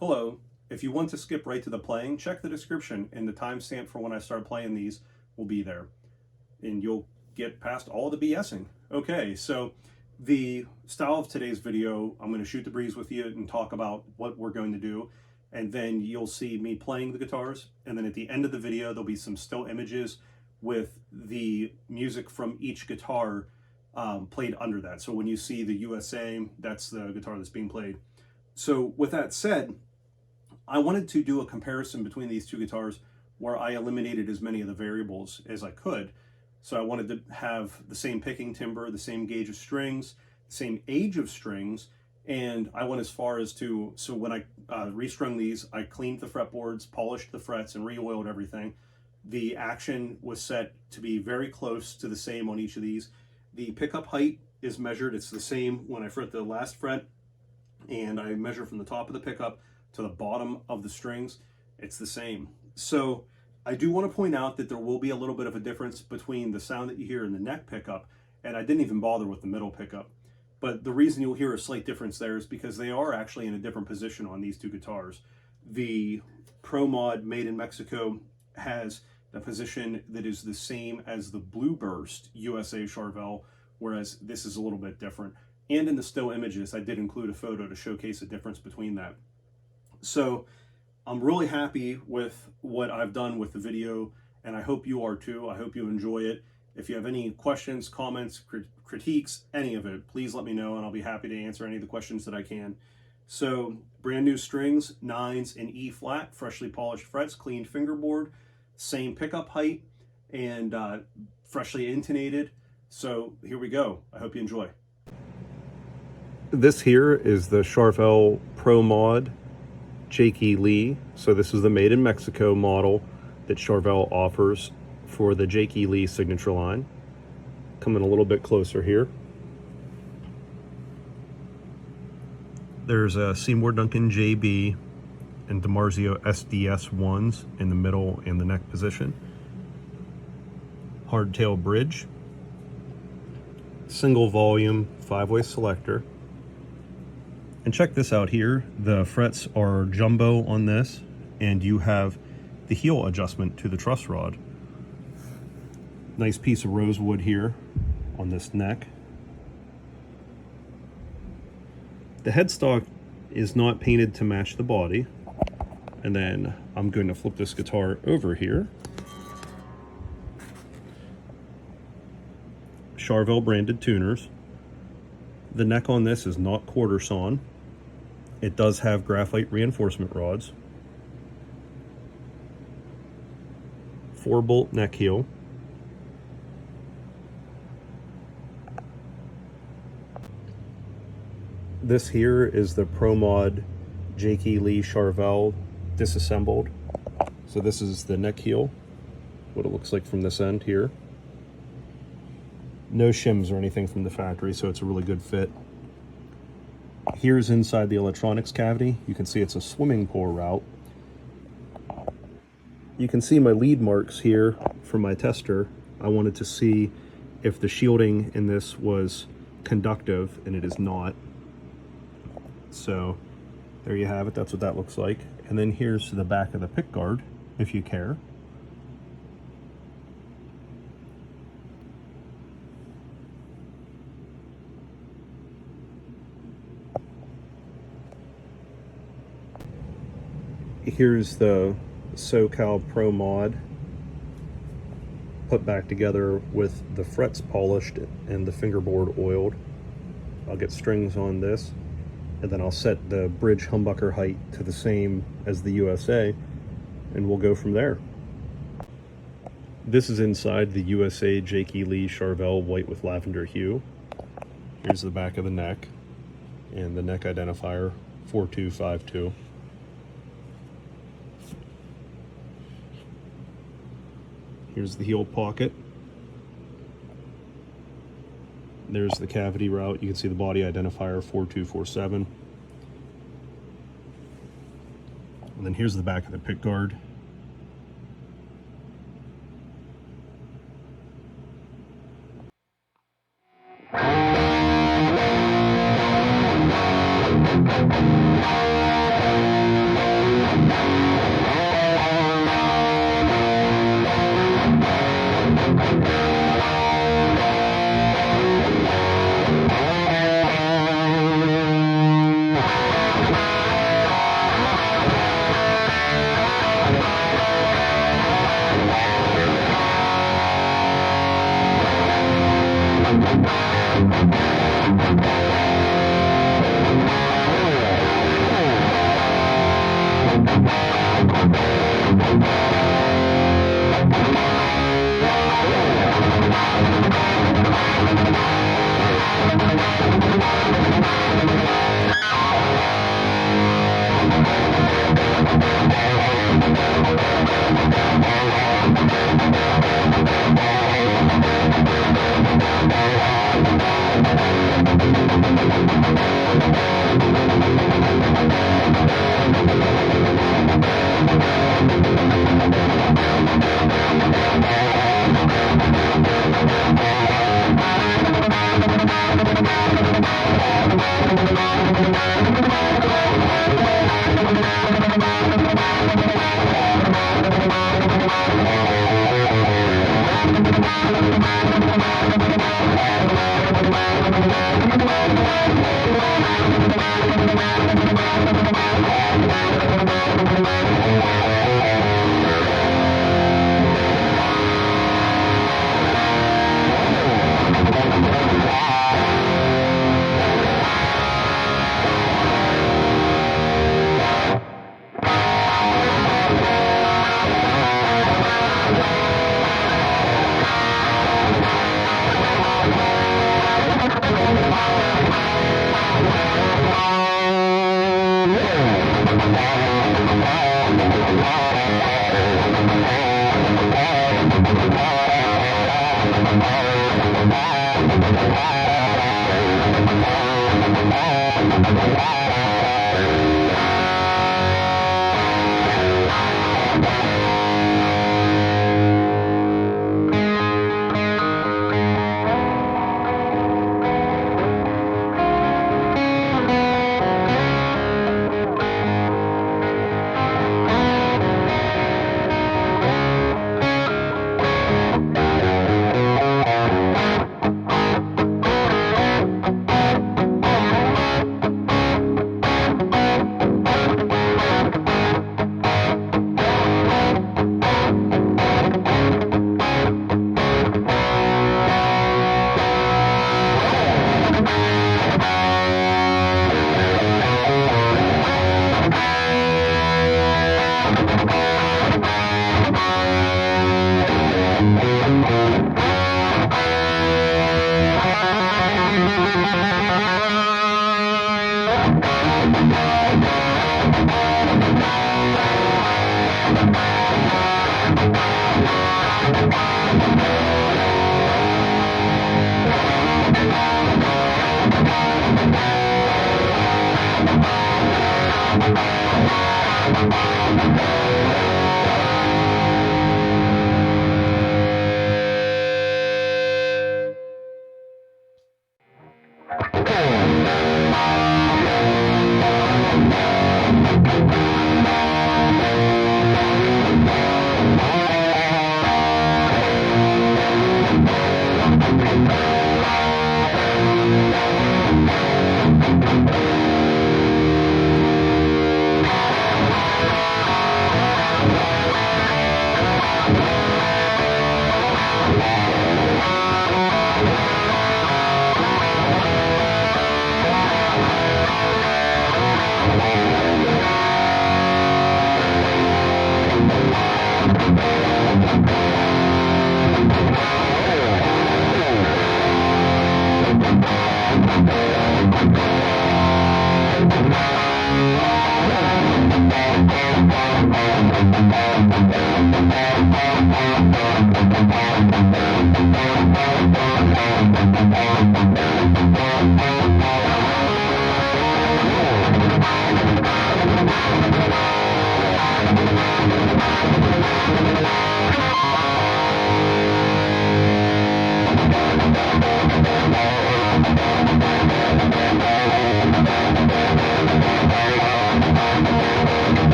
Hello. If you want to skip right to the playing, check the description and the timestamp for when I start playing these will be there. And you'll get past all the BSing. Okay, so the style of today's video, I'm going to shoot the breeze with you and talk about what we're going to do. And then you'll see me playing the guitars. And then at the end of the video, there'll be some still images with the music from each guitar played under that. So when you see the USA, that's the guitar that's being played. So with that said, I wanted to do a comparison between these two guitars where I eliminated as many of the variables as I could. So I wanted to have the same picking timbre, the same gauge of strings, the same age of strings, and I went as far as to, so when I restrung these, I cleaned the fretboards, polished the frets, and re-oiled everything. The action was set to be very close to the same on each of these. The pickup height is measured, it's the same when I fret the last fret, and I measure from the top of the pickup to the bottom of the strings, it's the same. So I do want to point out that there will be a little bit of a difference between the sound that you hear in the neck pickup, and I didn't even bother with the middle pickup. But the reason you'll hear a slight difference there is because they are actually in a different position on these two guitars. The Pro Mod made in Mexico has a position that is the same as the Blue Burst USA Charvel, whereas this is a little bit different. And in the still images, I did include a photo to showcase the difference between that. So I'm really happy with what I've done with the video, and I hope you are too. I hope you enjoy it. If you have any questions, comments, critiques, any of it, please let me know, and I'll be happy to answer any of the questions that I can. So brand new strings, 9s in E flat, freshly polished frets, cleaned fingerboard, same pickup height, and freshly intonated. So here we go. I hope you enjoy. This here is the Charvel Pro Mod Jakey Lee. So this is the made in Mexico model that Charvel offers for the Jakey Lee signature line. Coming a little bit closer here. There's a Seymour Duncan JB and DiMarzio SDS ones in the middle and the neck position. Hardtail bridge. Single volume 5-way selector. And check this out here, the frets are jumbo on this, and you have the heel adjustment to the truss rod. Nice piece of rosewood here on this neck. The headstock is not painted to match the body. And then I'm going to flip this guitar over here. Charvel branded tuners. The neck on this is not quarter sawn. It does have graphite reinforcement rods. 4-bolt neck heel. This here is the Pro Mod Jakey Lee Charvel disassembled. So this is the neck heel, what it looks like from this end here. No shims or anything from the factory, so it's a really good fit. Here's inside the electronics cavity. You can see it's a swimming pool route. You can see my lead marks here from my tester. I wanted to see if the shielding in this was conductive, and it is not. So there you have it, that's what that looks like. And then here's the back of the pick guard, if you care. Here's the SoCal Pro Mod put back together with the frets polished and the fingerboard oiled. I'll get strings on this, and then I'll set the bridge humbucker height to the same as the USA, and we'll go from there. This is inside the USA Jakey Lee Charvel white with lavender hue. Here's the back of the neck and the neck identifier 4252. Here's the heel pocket. There's the cavity route. You can see the body identifier 4247. And then here's the back of the pick guard.